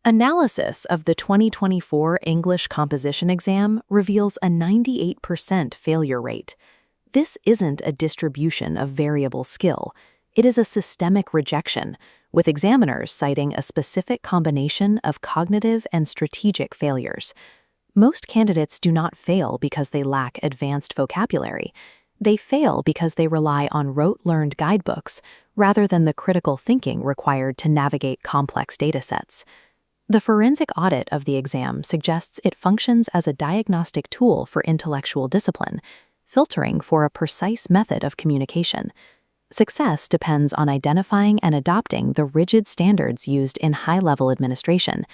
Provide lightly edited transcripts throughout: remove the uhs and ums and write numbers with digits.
Analysis of the 2024 English Composition exam reveals a 98% failure rate. This isn't a distribution of variable skill. It is a systemic rejection, with examiners citing a specific combination of cognitive and strategic failures. Most candidates do not fail because they lack advanced vocabulary. They fail because they rely on rote-learned guidebooks rather than the critical thinking required to navigate complex datasets. The forensic audit of the exam suggests it functions as a diagnostic tool for intellectual discipline, filtering for a precise method of communication. Success depends on identifying and adopting the rigid standards used in high-level administration,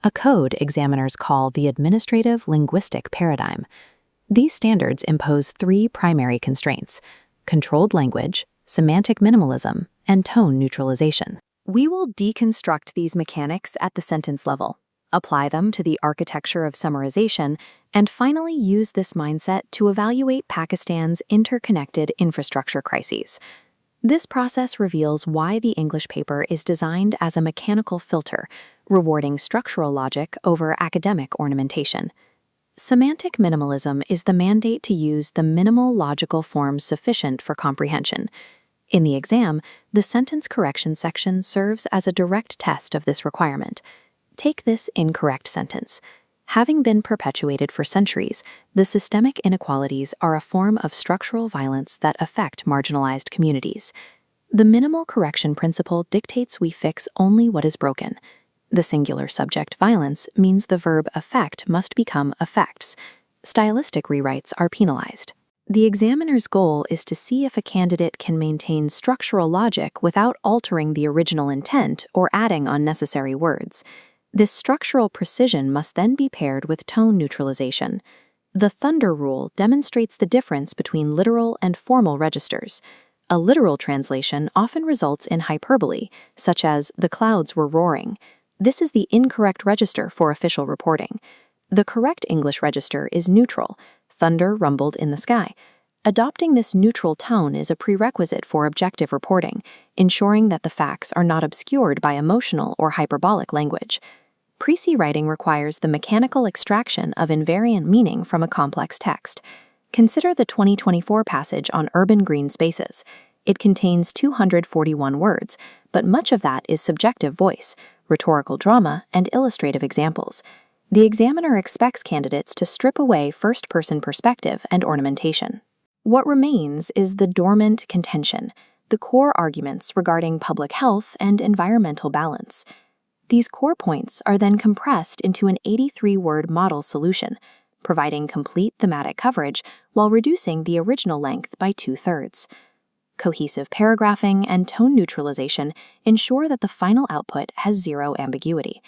a code examiners call the Administrative Linguistic Paradigm. These standards impose three primary constraints: controlled language, semantic minimalism, and tone neutralization. We will deconstruct these mechanics at the sentence level, apply them to the architecture of summarization, and finally use this mindset to evaluate Pakistan's interconnected infrastructure crises. This process reveals why the English paper is designed as a mechanical filter, rewarding structural logic over academic ornamentation. Semantic minimalism is the mandate to use the minimal logical forms sufficient for comprehension. In the exam, the sentence correction section serves as a direct test of this requirement. Take this incorrect sentence. Having been perpetuated for centuries, the systemic inequalities are a form of structural violence that affect marginalized communities. The minimal correction principle dictates we fix only what is broken. The singular subject violence means the verb affect must become effects. Stylistic rewrites are penalized. The examiner's goal is to see if a candidate can maintain structural logic without altering the original intent or adding unnecessary words. This structural precision must then be paired with tone neutralization. The thunder rule demonstrates the difference between literal and formal registers. A literal translation often results in hyperbole, such as "the clouds were roaring." This is the incorrect register for official reporting. The correct English register is neutral. Thunder rumbled in the sky. Adopting this neutral tone is a prerequisite for objective reporting, ensuring that the facts are not obscured by emotional or hyperbolic language. Precis writing requires the mechanical extraction of invariant meaning from a complex text. Consider the 2024 passage on urban green spaces. It contains 241 words, but much of that is subjective voice, rhetorical drama, and illustrative examples. The examiner expects candidates to strip away first-person perspective and ornamentation. What remains is the dormant contention, the core arguments regarding public health and environmental balance. These core points are then compressed into an 83-word model solution, providing complete thematic coverage while reducing the original length by 2/3. Cohesive paragraphing and tone neutralization ensure that the final output has zero ambiguity.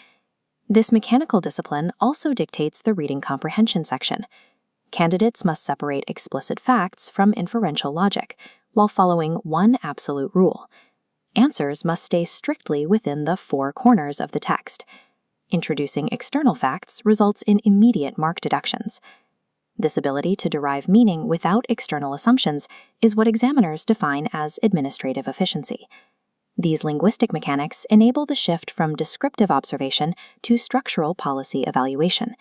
This mechanical discipline also dictates the reading comprehension section. Candidates must separate explicit facts from inferential logic, while following one absolute rule. Answers must stay strictly within the four corners of the text. Introducing external facts results in immediate mark deductions. This ability to derive meaning without external assumptions is what examiners define as administrative efficiency. These linguistic mechanics enable the shift from descriptive observation to structural policy evaluation.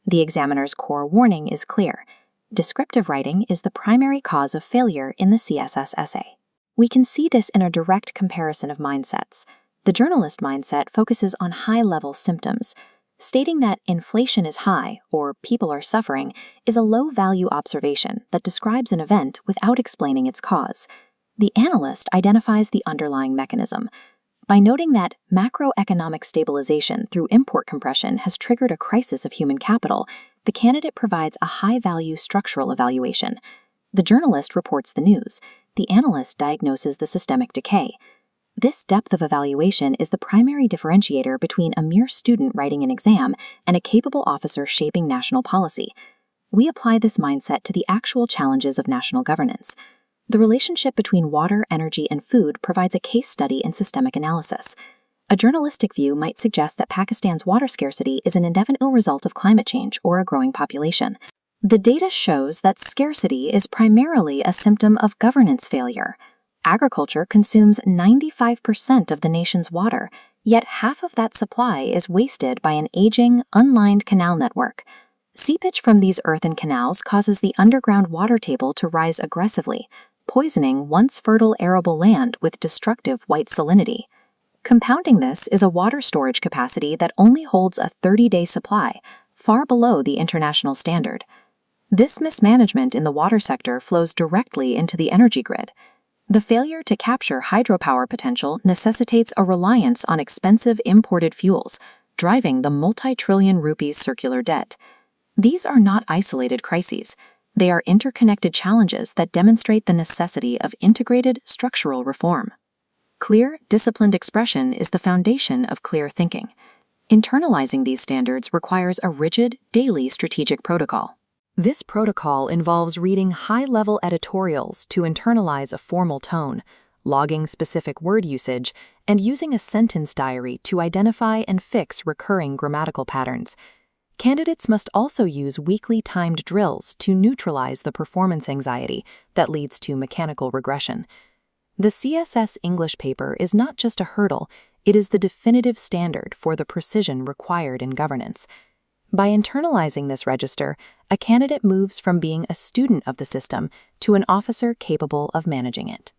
The examiner's core warning is clear. Descriptive writing is the primary cause of failure in the CSS essay. We can see this in a direct comparison of mindsets. The journalist mindset focuses on high-level symptoms. Stating that inflation is high or people are suffering is a low-value observation that describes an event without explaining its cause. The analyst identifies the underlying mechanism. By noting that macroeconomic stabilization through import compression has triggered a crisis of human capital, the candidate provides a high-value structural evaluation. The journalist reports the news. The analyst diagnoses the systemic decay. This depth of evaluation is the primary differentiator between a mere student writing an exam and a capable officer shaping national policy. We apply this mindset to the actual challenges of national governance. The relationship between water, energy, and food provides a case study in systemic analysis. A journalistic view might suggest that Pakistan's water scarcity is an inevitable result of climate change or a growing population. The data shows that scarcity is primarily a symptom of governance failure. Agriculture consumes 95% of the nation's water, Yet half of that supply is wasted by an aging, unlined canal network. Seepage from these earthen canals causes the underground water table to rise aggressively, poisoning once fertile arable land with destructive white salinity. Compounding this is a water storage capacity that only holds a 30-day supply, far below the international standard. This mismanagement in the water sector flows directly into the energy grid. The failure to capture hydropower potential necessitates a reliance on expensive imported fuels, driving the multi-trillion rupees circular debt. These are not isolated crises. They are interconnected challenges that demonstrate the necessity of integrated structural reform. Clear, disciplined expression is the foundation of clear thinking. Internalizing these standards requires a rigid, daily strategic protocol. This protocol involves reading high-level editorials to internalize a formal tone, logging specific word usage, and using a sentence diary to identify and fix recurring grammatical patterns. Candidates must also use weekly timed drills to neutralize the performance anxiety that leads to mechanical regression. The CSS English paper is not just a hurdle, it is the definitive standard for the precision required in governance. By internalizing this register, a candidate moves from being a student of the system to an officer capable of managing it.